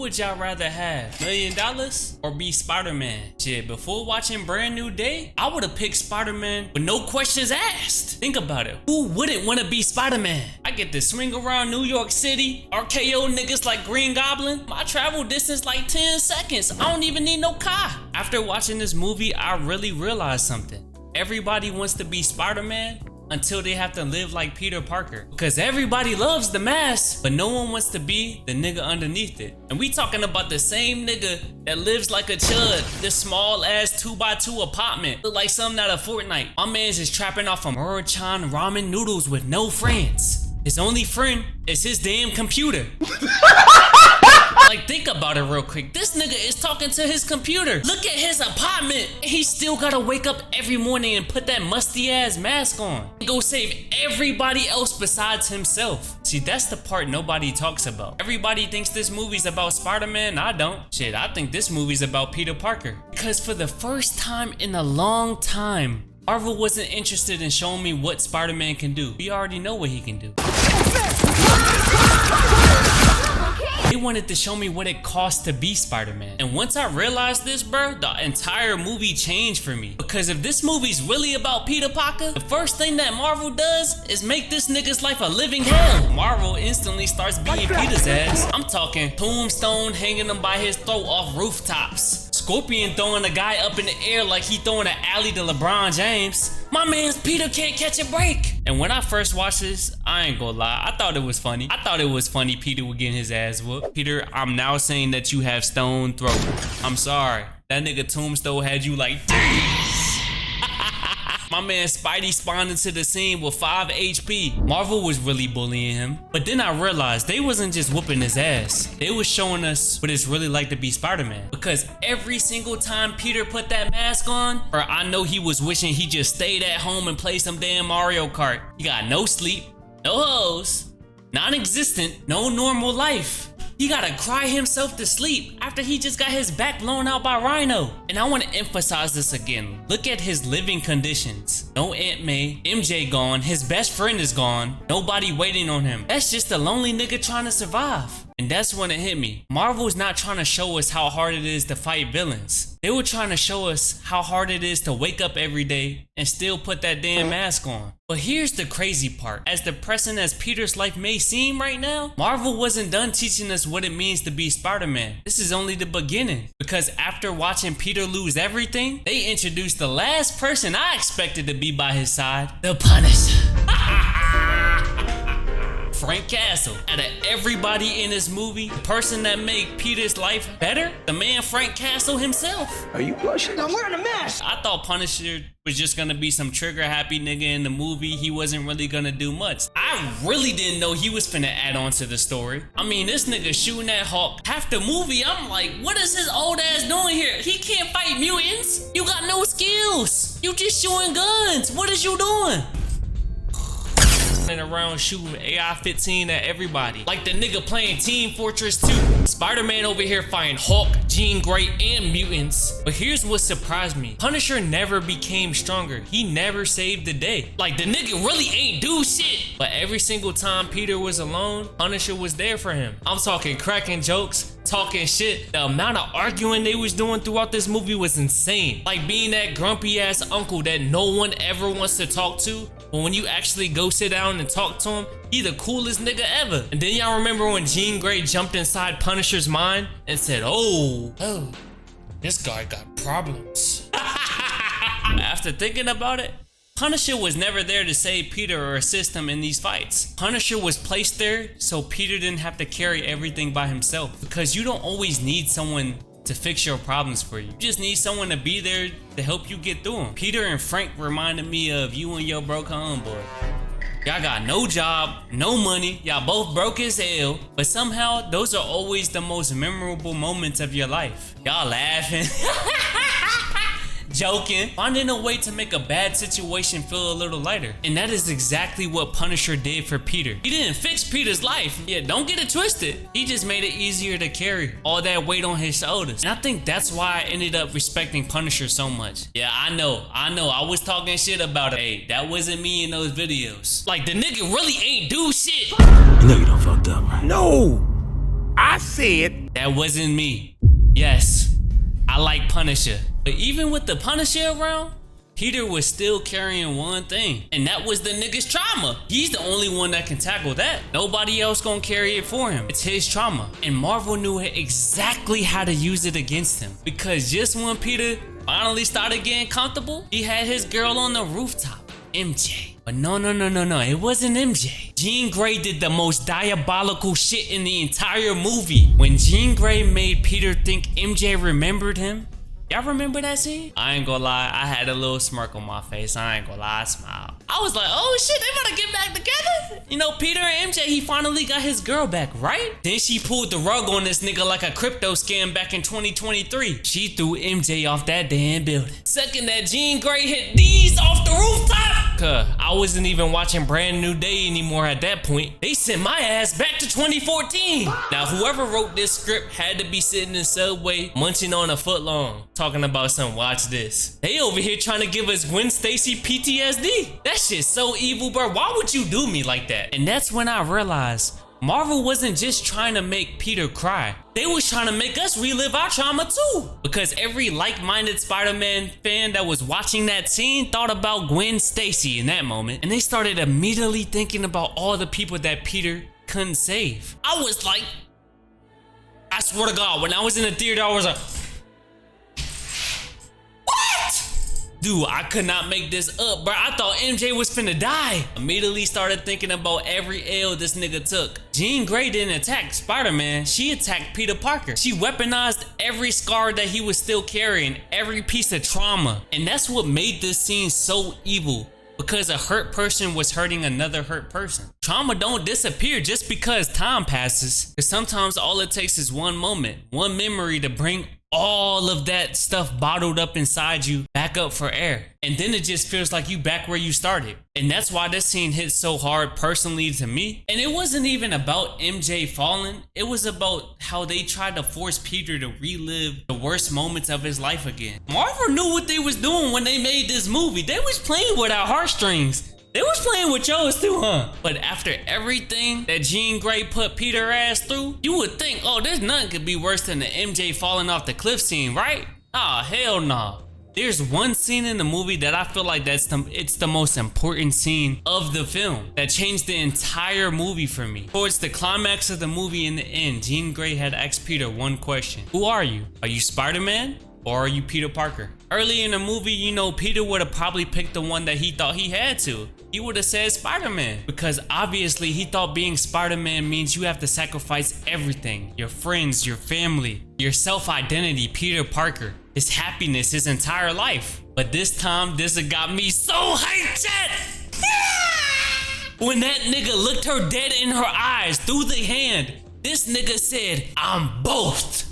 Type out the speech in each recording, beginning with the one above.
would y'all rather have? $1 million or be Spider-Man? Shit, before watching Brand New Day, I would have picked Spider-Man with no questions asked. Think about it. Who wouldn't want to be Spider-Man? I get to swing around New York City, RKO niggas like Green Goblin. My travel distance like 10 seconds. I don't even need no car. After watching this movie, I really realized something. Everybody wants to be Spider-Man until they have to live like Peter Parker. Because everybody loves the mask, but no one wants to be the nigga underneath it. And we talking about the same nigga that lives like a chud. This small ass 2x2 apartment. Look like something out of Fortnite. My man's just trapping off of Murchan ramen noodles with no friends. His only friend is his damn computer. Like, think about it real quick. This nigga is talking to his computer. Look at his apartment. He still gotta wake up every morning and put that musty ass mask on. And go save everybody else besides himself. See, that's the part nobody talks about. Everybody thinks this movie's about Spider-Man. I don't. Shit, I think this movie's about Peter Parker. Because for the first time in a long time, Marvel wasn't interested in showing me what Spider-Man can do. We already know what he can do. They wanted to show me what it costs to be Spider-Man. And once I realized this, bro, the entire movie changed for me. Because if this movie's really about Peter Parker, the first thing that Marvel does is make this nigga's life a living hell. Marvel instantly starts beating Peter's ass. I'm talking Tombstone hanging him by his throat off rooftops. Scorpion throwing a guy up in the air like he throwing an alley to LeBron James. My man's Peter can't catch a break. And when I first watched this, I ain't gonna lie, I thought it was funny. I thought it was funny Peter would get his ass whooped. Peter, I'm now saying that you have stone throat. I'm sorry. That nigga Tombstone had you like, my man Spidey spawned into the scene with 5 HP. Marvel was really bullying him. But then I realized they wasn't just whooping his ass. They was showing us what it's really like to be Spider-Man. Because every single time Peter put that mask on, or I know he was wishing he just stayed at home and played some damn Mario Kart. He got no sleep, no hoes, non-existent, no normal life. He gotta cry himself to sleep after he just got his back blown out by Rhino. And I wanna emphasize this again. Look at his living conditions. No Aunt May, MJ gone, his best friend is gone, nobody waiting on him. That's just a lonely nigga trying to survive. And that's when it hit me. Marvel's not trying to show us how hard it is to fight villains. They were trying to show us how hard it is to wake up every day and still put that damn mask on. But here's the crazy part. As depressing as Peter's life may seem right now, Marvel wasn't done teaching us what it means to be Spider-Man. This is only the beginning. Because after watching Peter lose everything, they introduced the last person I expected to be by his side, the Punisher. Frank Castle. Out of everybody in this movie, the person that made Peter's life better, the man Frank Castle himself. Are you blushing? I'm wearing a mask. I thought Punisher was just gonna be some trigger happy nigga in the movie. He wasn't really gonna do much. I really didn't know he was finna add on to the story. I mean, this nigga shooting at Hulk. Half the movie, I'm like, what is his old ass doing here? He can't fight mutants. You got no skills. You just shooting guns. What is you doing? And around shooting AI-15 at everybody. Like the nigga playing Team Fortress 2. Spider-Man over here fighting Hulk, Jean Grey, and mutants. But here's what surprised me. Punisher never became stronger. He never saved the day. Like the nigga really ain't do shit. But every single time Peter was alone, Punisher was there for him. I'm talking cracking jokes, talking shit. The amount of arguing they was doing throughout this movie was insane. Like being that grumpy ass uncle that no one ever wants to talk to. But when you actually go sit down and talk to him, he the coolest nigga ever. And then y'all remember when Jean Grey jumped inside Punisher's mind and said, oh, this guy got problems. After thinking about it, Punisher was never there to save Peter or assist him in these fights. Punisher was placed there so Peter didn't have to carry everything by himself. Because you don't always need someone to fix your problems for you. You just need someone to be there to help you get through them. Peter and Frank reminded me of you and your broke homeboy. Y'all got no job, no money, y'all both broke as hell, but somehow those are always the most memorable moments of your life. Y'all laughing, joking, finding a way to make a bad situation feel a little lighter. And that is exactly what Punisher did for Peter. He didn't fix Peter's life. Yeah, don't get it twisted. He just made it easier to carry all that weight on his shoulders. And I think that's why I ended up respecting Punisher so much. Yeah, I know. I was talking shit about it. Hey, that wasn't me in those videos. Like, the nigga really ain't do shit. You know you done fucked up, right? No! I said that wasn't me. Yes, I like Punisher. But even with the Punisher around, Peter was still carrying one thing, and that was the nigga's trauma. He's the only one that can tackle that. Nobody else gonna carry it for him. It's his trauma. And Marvel knew exactly how to use it against him. Because just when Peter finally started getting comfortable, he had his girl on the rooftop, MJ. But no, it wasn't MJ. Jean Grey did the most diabolical shit in the entire movie. When Jean Grey made Peter think MJ remembered him, y'all remember that scene? I ain't gonna lie, I had a little smirk on my face. I ain't gonna lie, I smiled. I was like, oh shit, they better get back together. You know, Peter and MJ, he finally got his girl back, right? Then she pulled the rug on this nigga like a crypto scam back in 2023. She threw MJ off that damn building. Second that Jean Grey hit these off the rooftop, I wasn't even watching Brand New Day anymore at that point. They sent my ass back to 2014. Now, whoever wrote this script had to be sitting in Subway munching on a foot long, talking about some watch this. They over here trying to give us Gwen Stacy PTSD. That shit's so evil, bro. Why would you do me like that? And that's when I realized Marvel wasn't just trying to make Peter cry. They was trying to make us relive our trauma too. Because every like-minded Spider-Man fan that was watching that scene thought about Gwen Stacy in that moment. And they started immediately thinking about all the people that Peter couldn't save. I was like, I swear to God, when I was in the theater, I was like, dude, I could not make this up, bro. I thought MJ was finna die. Immediately started thinking about every L this nigga took. Jean Grey didn't attack Spider-Man, she attacked Peter Parker. She weaponized every scar that he was still carrying, every piece of trauma. And that's what made this scene so evil. Because a hurt person was hurting another hurt person. Trauma don't disappear just because time passes. Because sometimes all it takes is one moment, one memory to bring all of that stuff bottled up inside you back up for air. And then it just feels like you back where you started. And that's why this scene hit so hard personally to me. And it wasn't even about MJ falling. It was about how they tried to force Peter to relive the worst moments of his life again. Marvel knew what they was doing when they made this movie. They was playing with our heartstrings. They was playing with yours too, huh? But after everything that Jean Grey put Peter ass through, you would think, oh, there's nothing could be worse than the MJ falling off the cliff scene, right? Ah, hell no. There's one scene in the movie that I feel like it's the most important scene of the film that changed the entire movie for me. Towards the climax of the movie in the end, Jean Grey had asked Peter one question. Who are you? Are you Spider-Man? Or are you Peter Parker? Early in the movie, you know, Peter would have probably picked the one that he thought he had to. He would have said Spider-Man. Because obviously he thought being Spider-Man means you have to sacrifice everything. Your friends, your family, your self-identity, Peter Parker, his happiness, his entire life. But this time, this got me so hyped, chat! When that nigga looked her dead in her eyes through the hand, this nigga said, I'm both.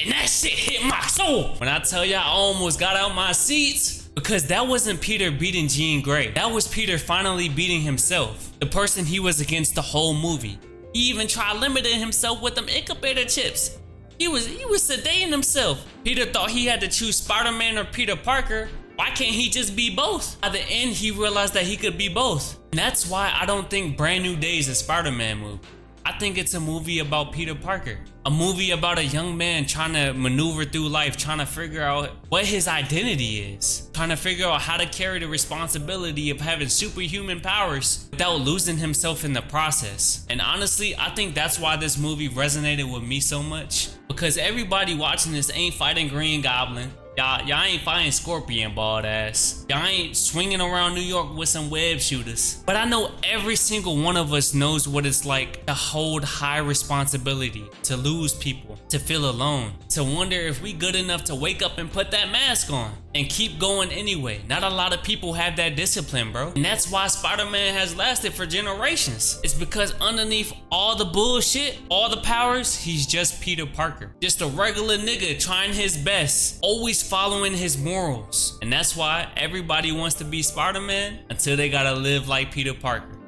And that shit hit my soul. When I tell y'all I almost got out my seats, because that wasn't Peter beating Jean Grey. That was Peter finally beating himself. The person he was against the whole movie. He even tried limiting himself with them incubator chips. He was sedating himself. Peter thought he had to choose Spider-Man or Peter Parker. Why can't he just be both? At the end, he realized that he could be both. And that's why I don't think Brand New Day is a Spider-Man movie. I think it's a movie about Peter Parker. A movie about a young man trying to maneuver through life, trying to figure out what his identity is. Trying to figure out how to carry the responsibility of having superhuman powers without losing himself in the process. And honestly, I think that's why this movie resonated with me so much. Because everybody watching this ain't fighting Green Goblin. Y'all ain't fighting Scorpion bald ass. Y'all ain't swinging around New York with some web shooters. But I know every single one of us knows what it's like to hold high responsibility, to lose people, to feel alone, to wonder if we good enough to wake up and put that mask on and keep going anyway. Not a lot of people have that discipline, bro. And that's why Spider-Man has lasted for generations. It's because underneath all the bullshit, all the powers, he's just Peter Parker. Just a regular nigga trying his best, always following his morals. And that's why everybody wants to be Spider-Man until they gotta live like Peter Parker.